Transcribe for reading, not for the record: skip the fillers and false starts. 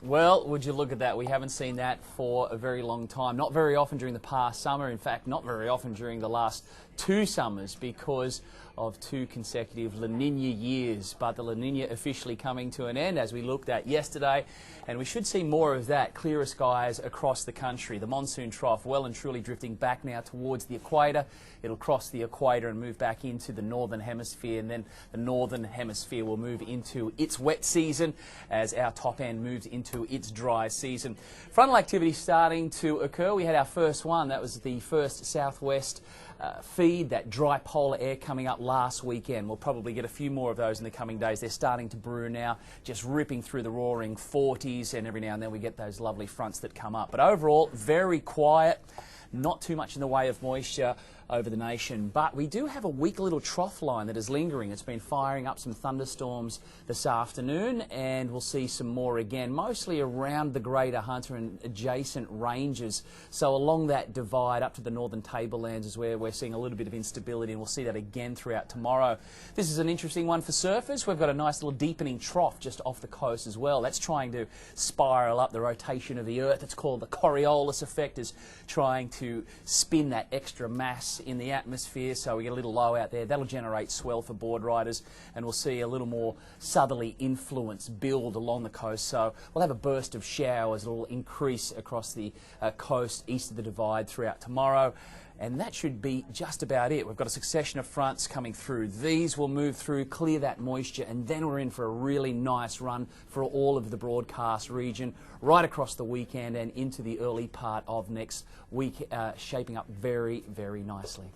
Well, would you look at that? We haven't seen that for a very long time. Not very often during the past summer. In fact, not very often during the last 2 summers because of 2 consecutive La Nina years. But the La Nina officially coming to an end as we looked at yesterday. And we should see more of that. Clearer skies across the country. The monsoon trough well and truly drifting back now towards the equator. It'll cross the equator and move back into the northern hemisphere, and then the northern hemisphere will move into its wet season as our top end moves into its dry season. Frontal activity starting to occur. We had our first one. That was the first southwest feed, that dry polar air coming up last weekend. We'll probably get a few more of those in the coming days. They're starting to brew now, just ripping through the roaring 40s, and every now and then we get those lovely fronts that come up. But overall, very quiet. Not too much in the way of moisture over the nation, but we do have a weak little trough line that is lingering. It's been firing up some thunderstorms this afternoon, and we'll see some more again, mostly around the Greater Hunter and adjacent ranges. So along that divide up to the northern tablelands is where we're seeing a little bit of instability, and we'll see that again throughout tomorrow. This is an interesting one for surfers. We've got a nice little deepening trough just off the coast as well. That's trying to spiral up the rotation of the Earth. It's called the Coriolis effect, is trying to spin that extra mass in the atmosphere, so we get a little low out there. That'll generate swell for board riders, and we'll see a little more southerly influence build along the coast. So we'll have a burst of showers that will increase across the coast east of the divide throughout tomorrow. And that should be just about it. We've got a succession of fronts coming through. These will move through, clear that moisture, and then we're in for a really nice run for all of the broadcast region, right across the weekend and into the early part of next week, shaping up very, very nicely.